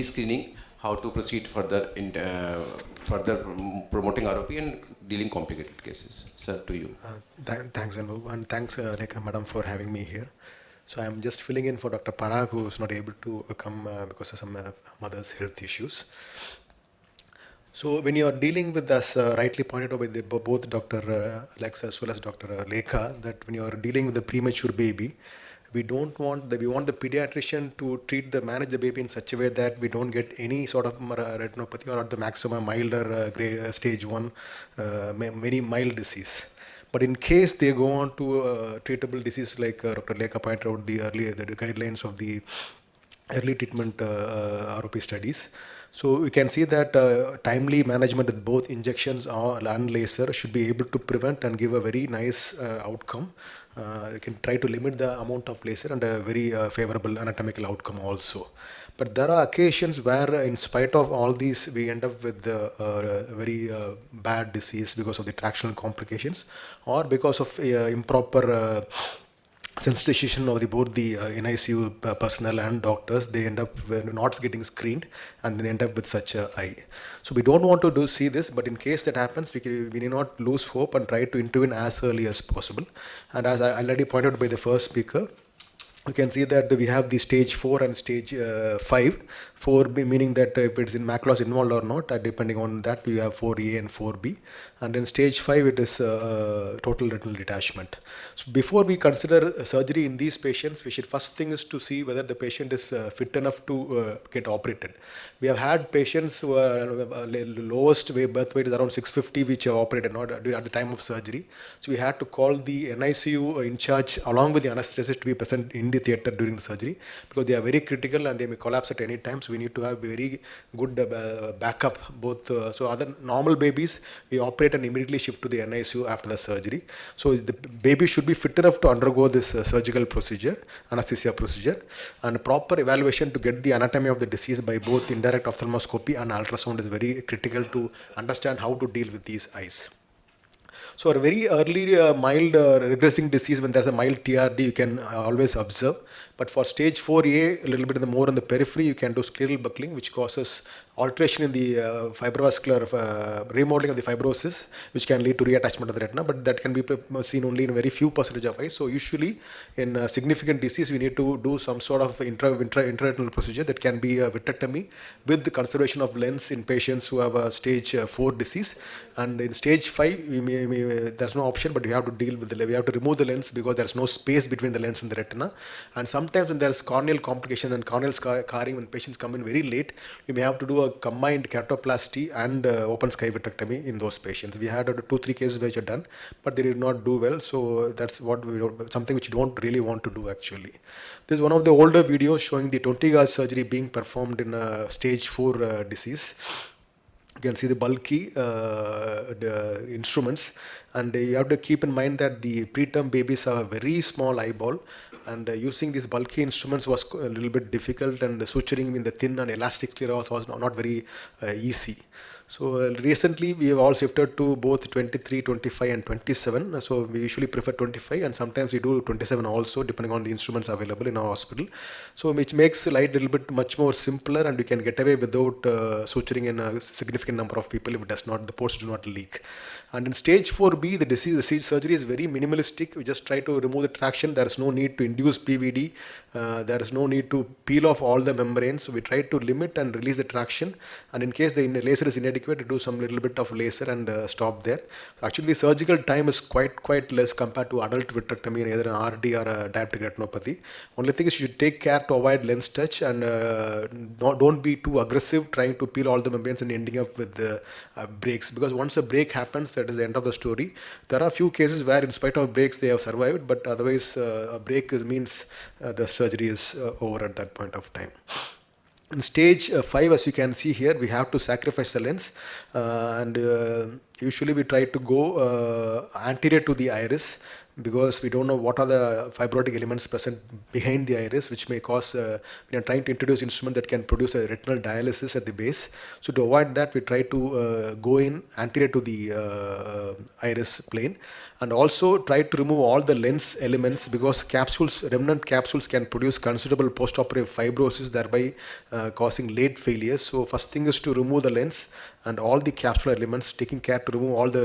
screening, how to proceed further in further promoting ROP and dealing complicated cases. Sir, to you. Thanks, Anu, and thanks, Rekha Madam, for having me here. So I'm just filling in for Dr. Parag, who is not able to come because of some mother's health issues. So when you are dealing with, as rightly pointed out by both Dr. Alex as well as Dr. Lekha, that when you are dealing with a premature baby, we want the pediatrician to manage the baby in such a way that we don't get any sort of retinopathy or at the maximum milder stage 1, very mild disease. But in case they go on to treatable disease, like Dr. Lekha pointed out the guidelines of the early treatment ROP studies. So we can see that timely management with both injections and laser should be able to prevent and give a very nice outcome. You can try to limit the amount of laser and a very favorable anatomical outcome also. But there are occasions where, in spite of all these, we end up with very bad disease because of the tractional complications or because of improper sensitization of both the NICU personnel and doctors. They end up not getting screened and then end up with such a eye. So we don't want to see this, but in case that happens, we need not lose hope and try to intervene as early as possible. And as I already pointed out by the first speaker, you can see that we have the stage 4 and stage 5. 4 meaning that if it's in macula involved or not, depending on that, we have 4A and 4B. And in stage 5, it is total retinal detachment. So before we consider surgery in these patients, we should first thing is to see whether the patient is fit enough to get operated. We have had patients who are lowest birth weight is around 650, which are operated not at the time of surgery. So we had to call the NICU in charge along with the anesthetist to be present in the theater during the surgery, because they are very critical and they may collapse at any time. So we need to have very good backup. So other normal babies, we operate and immediately shift to the NICU after the surgery. So the baby should be fit enough to undergo this surgical procedure, anesthesia procedure, and proper evaluation to get the anatomy of the disease by both indirect ophthalmoscopy and ultrasound is very critical to understand how to deal with these eyes. So a very early mild regressing disease, when there's a mild TRD, you can always observe. But for stage 4A, a little bit more in the periphery, you can do scleral buckling, which causes alteration in the fibrovascular remodeling of the fibrosis, which can lead to reattachment of the retina. But that can be seen only in a very few percentage of eyes. So usually in significant disease, we need to do some sort of intraretinal procedure that can be a vitrectomy with the conservation of lens in patients who have a stage 4 disease. And in stage 5, there's no option, but we have to deal with we have to remove the lens because there's no space between the lens and the retina. And sometimes when there's corneal complication and corneal scarring, when patients come in very late, you may have to do a combined keratoplasty and open sky vitrectomy in those patients. We had 2-3 cases which are done, but they did not do well. So that's something which you don't really want to do actually. This is one of the older videos showing the 20 gauge surgery being performed in stage 4 disease. You can see the bulky the instruments, and you have to keep in mind that the preterm babies have a very small eyeball, and using these bulky instruments was a little bit difficult, and suturing in the thin and elastic clear was not very easy. So recently we have all shifted to both 23, 25 and 27. So we usually prefer 25, and sometimes we do 27 also, depending on the instruments available in our hospital. So which makes light a little bit much more simpler, and we can get away without suturing in a significant number of people if the ports do not leak. And in stage 4B, the disease surgery is very minimalistic. We just try to remove the traction. There is no need to induce PVD. There is no need to peel off all the membranes. So we try to limit and release the traction. And in case the laser is inadequate, to do some little bit of laser and stop there. So actually, the surgical time is quite less compared to adult vitrectomy, either an RD or a diabetic retinopathy. Only thing is you should take care to avoid lens touch, and don't be too aggressive trying to peel all the membranes and ending up with breaks. Because once a break happens, that is the end of the story. There are a few cases where in spite of breaks they have survived, but otherwise a break means the surgery is over at that point of time. In stage 5, as you can see here, we have to sacrifice the lens, and usually we try to go anterior to the iris, because we don't know what are the fibrotic elements present behind the iris, which may cause, we are trying to introduce instrument that can produce a retinal dialysis at the base. So to avoid that, we try to go in anterior to the iris plane, and also try to remove all the lens elements, because remnant capsules can produce considerable postoperative fibrosis, thereby causing late failures. So first thing is to remove the lens and all the capsular elements, taking care to remove all the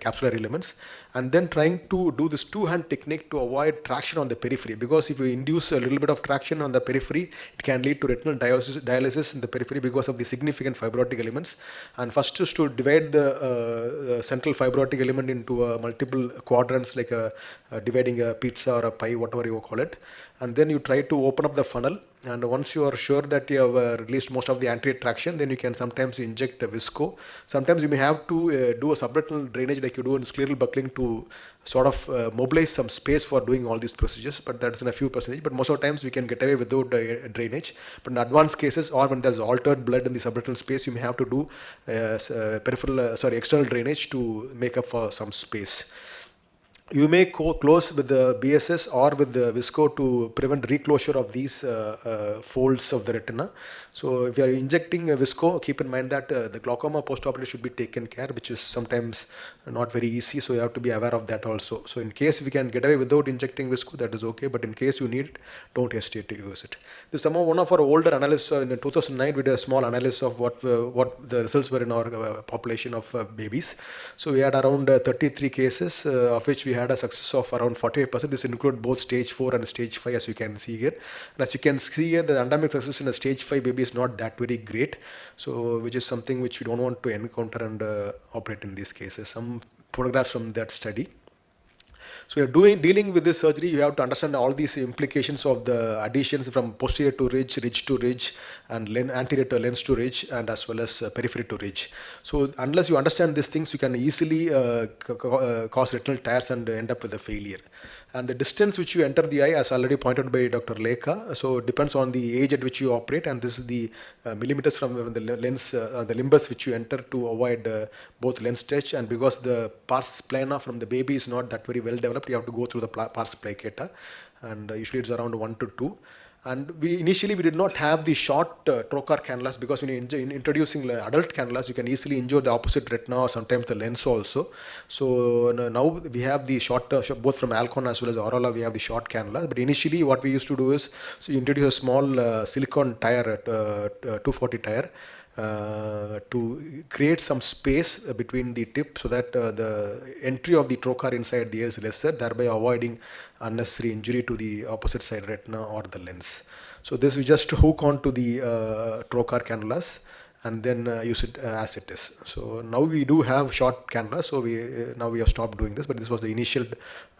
capsular elements, and then trying to do this two-hand technique to avoid traction on the periphery, because if you induce a little bit of traction on the periphery, it can lead to retinal dialysis in the periphery because of the significant fibrotic elements. And first is to divide the central fibrotic element into multiple quadrants, like dividing a pizza or a pie, whatever you call it, and then you try to open up the funnel. And once you are sure that you have released most of the anterior traction, then you can sometimes inject a visco. Sometimes you may have to do a subretinal drainage like you do in scleral buckling to sort of mobilize some space for doing all these procedures, but that's in a few percentage. But most of the times we can get away without drainage. But in advanced cases, or when there's altered blood in the subretinal space, you may have to do external drainage to make up for some space. You may close with the BSS or with the visco to prevent reclosure of these folds of the retina. So if you are injecting a visco, keep in mind that the glaucoma postoperatively should be taken care, which is sometimes not very easy. So you have to be aware of that also. So in case we can get away without injecting visco, that is okay. But in case you need it, don't hesitate to use it. This is one of our older analysis. In 2009, we did a small analysis of what the results were in our population of babies. So we had around 33 cases, of which we had a success of around 48%. This includes both stage 4 and stage 5, as you can see here. And as you can see here, the endemic success in a stage 5 baby is not that very great. So which is something which we don't want to encounter and operate in these cases. Some photographs from that study. So you're dealing with this surgery, you have to understand all these implications of the additions from posterior to ridge to ridge, and anterior to lens to ridge, and as well as periphery to ridge. So unless you understand these things, you can easily cause retinal tears and end up with a failure. And the distance which you enter the eye, as already pointed by Dr. Lekha, so it depends on the age at which you operate, and this is the millimeters from the lens, the limbus which you enter to avoid both lens touch. And because the pars plana from the baby is not that very well developed, you have to go through the pars placata, and usually it's around 1 to 2. And initially we did not have the short trocar cannulas, because when you're introducing adult cannulas, you can easily injure the opposite retina or sometimes the lens also. So now we have the short, both from Alcon as well as Aurora, we have the short cannulas. But initially what we used to do is, so you introduce a small silicone tire, 240 tire, to create some space between the tip, so that the entry of the trocar inside the ear is lesser, thereby avoiding unnecessary injury to the opposite side retina or the lens. So this we just hook onto the trocar cannulas and then use it as it is. So now we do have short cannulas, so now we have stopped doing this, but this was the initial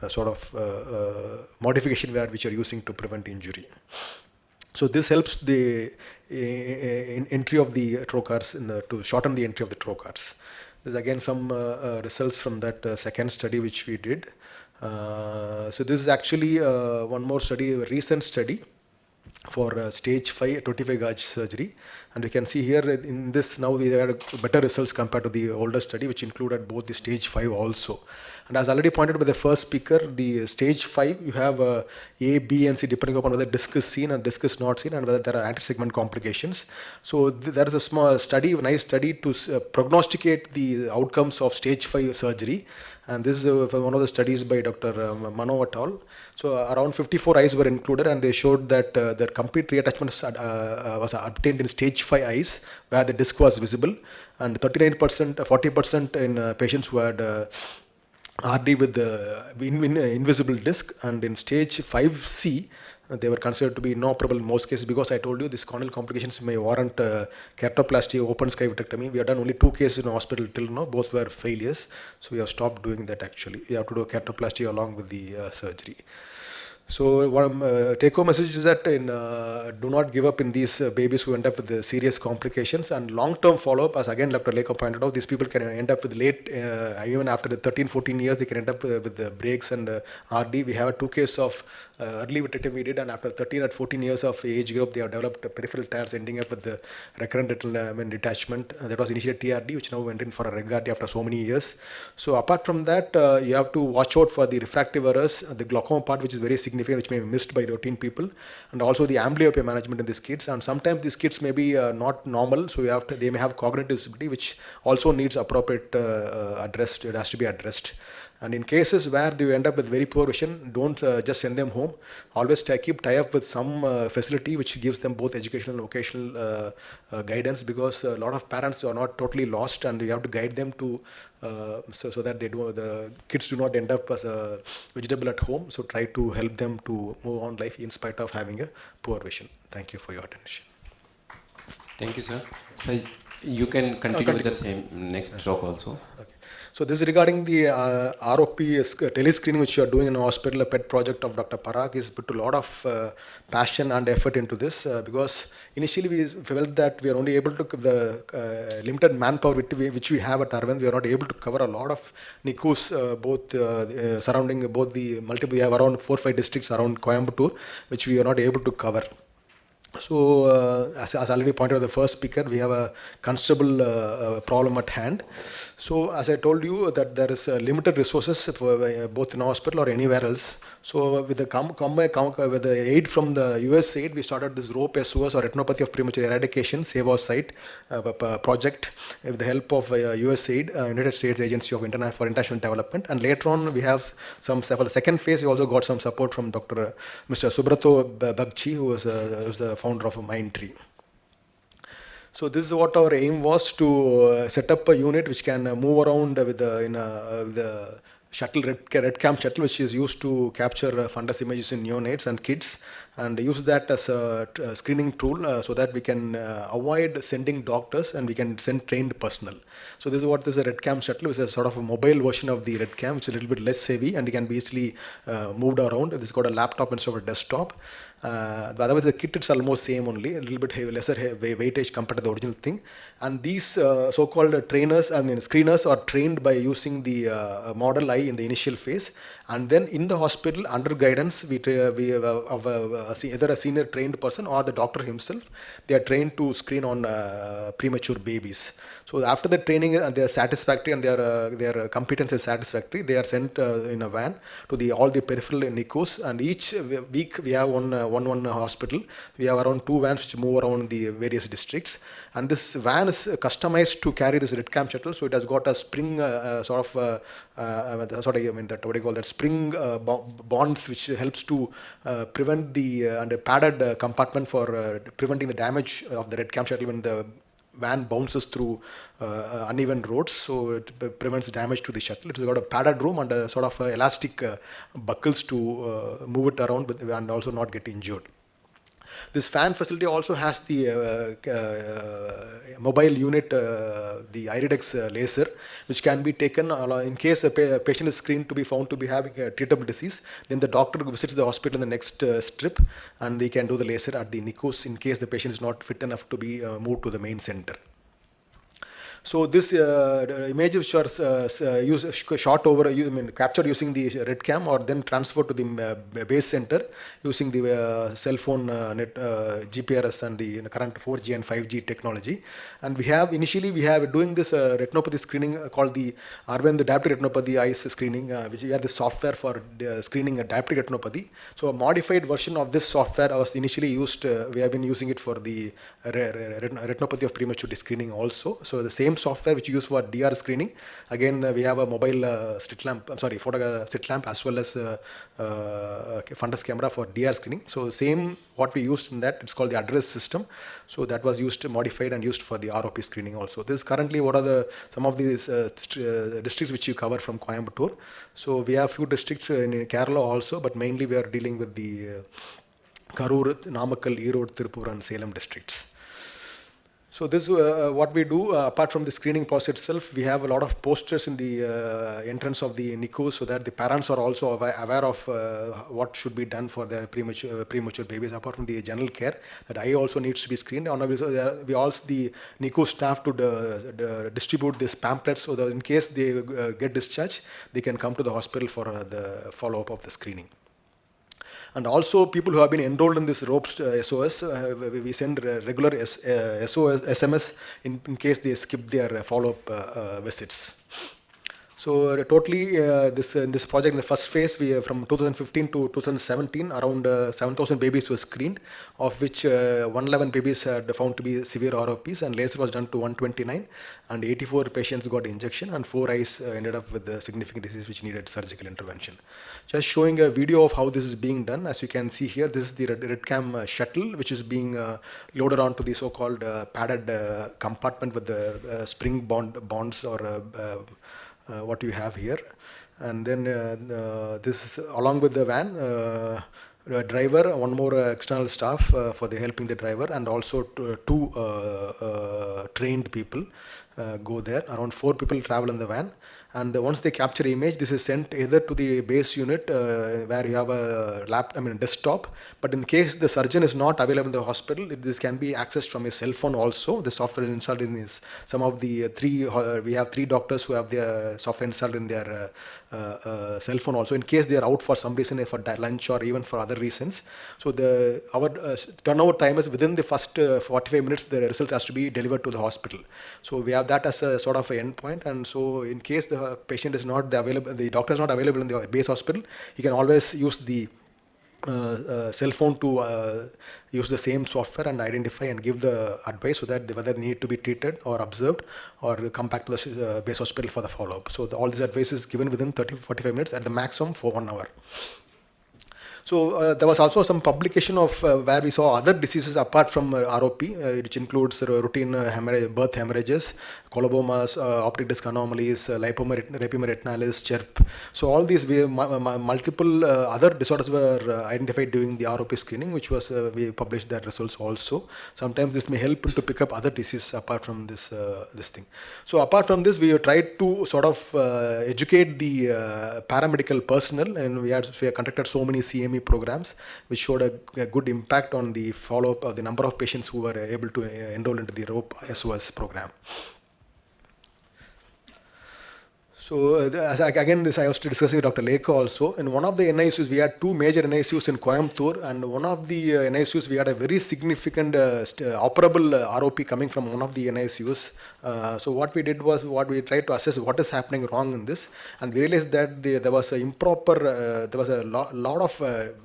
sort of modification which are using to prevent injury. So this helps the entry of the trocars to shorten the entry of the trocars. There's again some results from that second study which we did. So this is actually one more study, a recent study for stage 5 25 gauge surgery, and you can see here in this now we had better results compared to the older study, which included both the stage 5 also. And as already pointed out by the first speaker, the stage 5 you have A, B and C depending upon whether disc is seen and disc is not seen, and whether there are anti-segment complications. So there is a small study, nice study to prognosticate the outcomes of stage 5 surgery. And this is one of the studies by Dr. Mano et al. So around 54 eyes were included, and they showed that the complete reattachment was obtained in stage 5 eyes where the disc was visible, and 39%, 40% in patients who had RD with the invisible disc, and in stage 5C they were considered to be inoperable in most cases, because I told you these corneal complications may warrant keratoplasty, open sky vitrectomy. We have done only 2 cases in the hospital till now, both were failures, so we have stopped doing that actually. We have to do keratoplasty along with the surgery. So one take-home message is that do not give up in these babies who end up with the serious complications, and long-term follow-up, as again Dr. Lekha pointed out, these people can end up with late, even after the 13-14 years, they can end up with the breaks and RD. We have 2 cases of early vitrectomy we did, and after 13 or 14 years of age group, they have developed peripheral tears ending up with the recurrent retinal detachment. That was initially TRD, which now went in for a REG-RD after so many years. So apart from that, you have to watch out for the refractive errors, the glaucoma part, which is very significant, which may be missed by routine people, and also the amblyopia management in these kids. And sometimes these kids may be not normal, so they may have cognitive disability, which also needs appropriate addressed. It has to be addressed. And in cases where they end up with very poor vision, don't just send them home. Always tie up with some facility which gives them both educational and vocational guidance, because a lot of parents are not totally lost, and you have to guide them to so that the kids do not end up as a vegetable at home. So try to help them to move on life in spite of having a poor vision. Thank you for your attention. Thank you, sir. So you can continue with the same next talk also. Okay. So this is regarding the ROP telescreening which you are doing in a hospital, a pet project of Dr. Parag. He's put a lot of passion and effort into this because initially we felt that we are only able to, the limited manpower which we have at Arvind, we are not able to cover a lot of NICUs, both surrounding both the multiple, we have around 4-5 districts around Coimbatore, which we are not able to cover. So, as already pointed out the first speaker, we have a considerable problem at hand. So, as I told you, that there is limited resources for both in hospital or anywhere else. So, with the aid from the US aid, we started this ROP SOS, or Retinopathy of Premature Eradication, Save Our Sight project with the help of US aid, United States Agency for International Development. And later on, we have some, for the second phase, we also got some support from Mr. Subrato Bagchi, who was the founder of a Mindtree. So this is what our aim was, to set up a unit which can move around with the shuttle, RedCam shuttle, which is used to capture fundus images in neonates and kids, and use that as a screening tool so that we can avoid sending doctors and we can send trained personnel. So this is what this is a RedCam shuttle, which is a sort of a mobile version of the RedCam, which is a little bit less heavy and it can be easily moved around. This has got a laptop instead of a desktop. But otherwise the kit is almost same only, a little bit lesser weightage compared to the original thing. And these so-called trainers, screeners are trained by using the model eye in the initial phase, and then in the hospital under guidance we have either a senior trained person or the doctor himself. They are trained to screen on premature babies. So after the training they are satisfactory and their competence is satisfactory, they are sent in a van to all the peripheral NICUs, and each week we have one hospital. We have around 2 vans which move around the various districts, and this van is customized to carry this RedCam shuttle. So it has got a spring spring bonds which helps to prevent and a padded compartment for preventing the damage of the RedCam shuttle when the van bounces through uneven roads, so it prevents damage to the shuttle. It's got a padded room and a sort of elastic buckles to move it around and also not get injured. This fan facility also has the mobile unit, the Iridex laser, which can be taken in case a patient is screened to be found to be having a treatable disease. Then the doctor visits the hospital in the next strip, and they can do the laser at the NICUs in case the patient is not fit enough to be moved to the main center. So this image which was shot over, captured using the RedCam or then transferred to the base center using the cell phone GPRS and the current 4G and 5G technology. And we have doing this retinopathy screening called the Arvind diabetic retinopathy eyes screening, which we have the software for screening a diabetic retinopathy. So a modified version of this software was initially used. We have been using it for the retinopathy of premature screening also. So the same software which you use for DR screening. Again, we have a mobile slit lamp as well as fundus camera for DR screening. So same what we used in that, it's called the address system. So that was used, modified and used for the ROP screening also. This is currently what are some of these districts which you cover from Coimbatore. So we have few districts in Kerala also, but mainly we are dealing with the Karur, Namakkal, Erode, Tirupur and Salem districts. So this is what we do. Apart from the screening process itself, we have a lot of posters in the entrance of the NICU so that the parents are also aware of what should be done for their premature babies. Apart from the general care, that eye also needs to be screened. We also the NICU staff to distribute these pamphlets so that in case they get discharged, they can come to the hospital for the follow-up of the screening. And also people who have been enrolled in this ROP SOS, we send regular SOS SMS in case they skip their follow-up visits. So totally, in this project, in the first phase, we from 2015 to 2017, around 7,000 babies were screened, of which 111 babies had found to be severe ROPs, and laser was done to 129, and 84 patients got injection, and 4 eyes ended up with a significant disease which needed surgical intervention. Just showing a video of how this is being done. As you can see here, this is the RedCam shuttle, which is being loaded onto the so-called padded compartment with the spring bonds or what you have here, and then this is along with the van, driver, one more external staff for the helping the driver, and also two trained people go there. Around 4 people travel in the van, and once they capture image, this is sent either to the base unit where you have a desktop, but in case the surgeon is not available in the hospital, this can be accessed from his cell phone also. The software is installed in some of the we have 3 doctors who have their software installed in their cell phone also, in case they are out for some reason, for lunch or even for other reasons. So our turnover time is within the first 45 minutes, the result has to be delivered to the hospital. So we have that as a sort of an endpoint, and so in case the patient is not available, the doctor is not available in the base hospital, he can always use the cell phone to use the same software and identify and give the advice so that whether they need to be treated or observed or come back to the base hospital for the follow-up. So all this advice is given within 30-45 minutes at the maximum for 1 hour. So there was also some publication of where we saw other diseases apart from ROP, which includes routine birth hemorrhages, colobomas, optic disc anomalies, lipoma retinalis, CHERP. So all these multiple other disorders were identified during the ROP screening, which was we published their results also. Sometimes this may help to pick up other diseases apart from this thing. So apart from this, we tried to sort of educate the paramedical personnel, and we have conducted so many CME programs which showed a good impact on the follow-up of the number of patients who were able to enroll into the ROP SOS program. So again, this I was discussing with Dr. Lekha also. In one of the NICUs, we had 2 major NICUs in Coimbatore, and one of the NICUs, we had a very significant operable ROP coming from one of the NICUs. So what we did was, we tried to assess what is happening wrong in this, and we realized that there was a improper, there was a lot of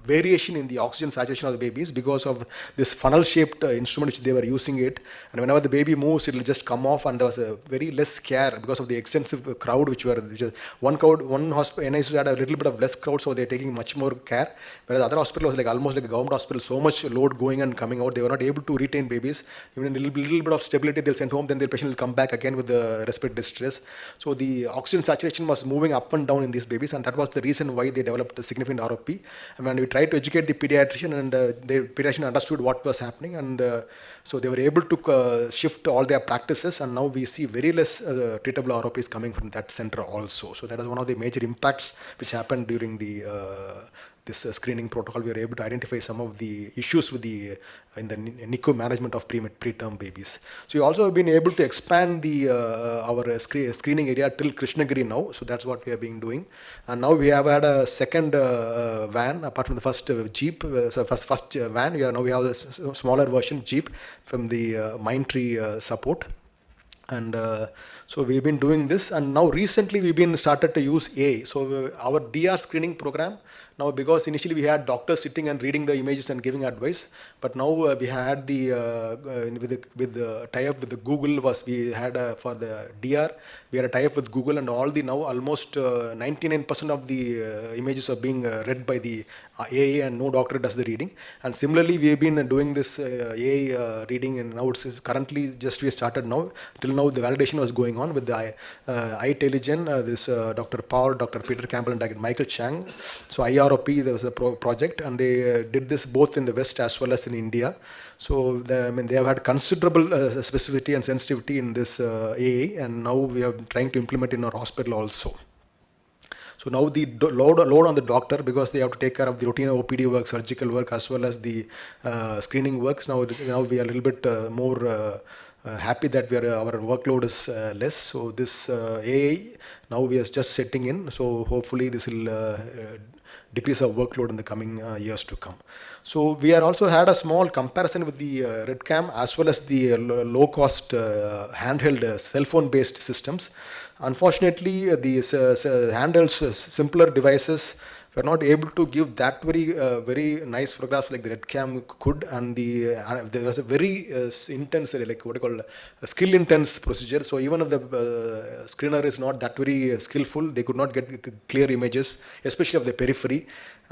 variation in the oxygen saturation of the babies because of this funnel-shaped instrument which they were using it, and whenever the baby moves, it will just come off, and there was a very less care because of the extensive crowd which one hospital NICU had a little bit of less crowd, so they're taking much more care, whereas other hospital was almost like a government hospital, so much load going and coming out, they were not able to retain babies. Even a little bit of stability, they'll send home, then the patient will come back again with the respiratory distress. So the oxygen saturation was moving up and down in these babies, and that was the reason why they developed a significant ROP. And when we tried to educate the pediatrician, and the pediatrician understood what was happening, and so they were able to shift all their practices, and now we see very less treatable ROPs coming from that center also. So that is one of the major impacts which happened during the this screening protocol. We were able to identify some of the issues with in the NICU management of preterm babies. So we also have been able to expand the our screening area till Krishnagiri now. So that's what we have been doing. And now we have had a second van apart from the first Jeep. So first van. Now we have a smaller version Jeep from the Mindtree support. And so we've been doing this, and now recently we've been started to use AI. So our DR screening program now, because initially we had doctors sitting and reading the images and giving advice, but now we had the with the tie-up with the Google we had for the DR, we had a tie-up with Google, and now almost 99% of the images are being read by the AI, and no doctor does the reading. And similarly, we have been doing this AI reading, and now it's currently we started now. Till now, the validation was going on with the iTelligent, this Dr. Paul, Dr. Peter Campbell, and Dr. Michael Chang. So IROP, there was a project, and they did this both in the West as well as in India. So they have had considerable specificity and sensitivity in this AI, and now we are trying to implement in our hospital also. So now the load on the doctor, because they have to take care of the routine OPD work, surgical work, as well as the screening works. Now we are a little bit more happy that our workload is less. So this AI, now we are just setting in. So hopefully this will decrease our workload in the coming years to come. So we are also had a small comparison with the RedCam as well as the low-cost handheld cell phone-based systems. Unfortunately, these handheld simpler devices were not able to give that very nice photographs like the RedCam could, and there was a very intense, like what you call a skill intense procedure. So even if the screener is not that very skillful, they could not get clear images, especially of the periphery.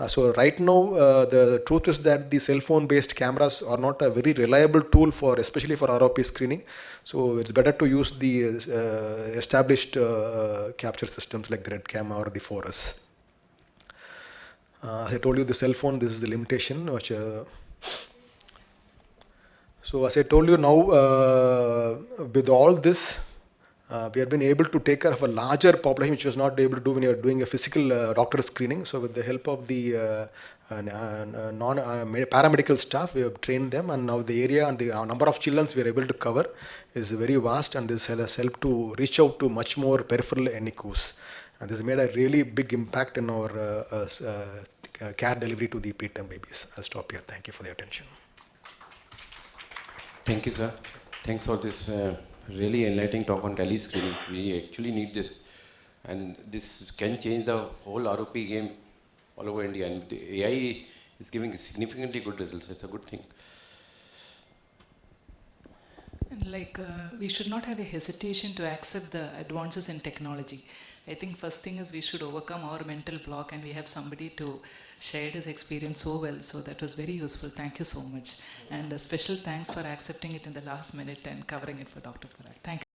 So right now, the truth is that the cell phone based cameras are not a very reliable tool for, especially for ROP screening. So it's better to use the established capture systems like the RedCam or the 4S. As I told you, the cell phone, this is the limitation. Which, so as I told you now, with all this, we have been able to take care of a larger population which was not able to do when you are doing a physical doctor screening. So with the help of the paramedical staff, we have trained them, and now the area and the number of children we are able to cover is very vast, and this has helped to reach out to much more peripheral NICUs. And this has made a really big impact in our care delivery to the preterm babies. I'll stop here. Thank you for the attention. Thank you, sir. Thanks for this really enlightening talk on tele screening. We actually need this, and this can change the whole ROP game all over India. And the AI is giving significantly good results. It's a good thing. And we should not have a hesitation to accept the advances in technology. I think first thing is we should overcome our mental block, and we have somebody to share his experience so well. So that was very useful. Thank you so much. And a special thanks for accepting it in the last minute and covering it for Dr. Parag. Thank you.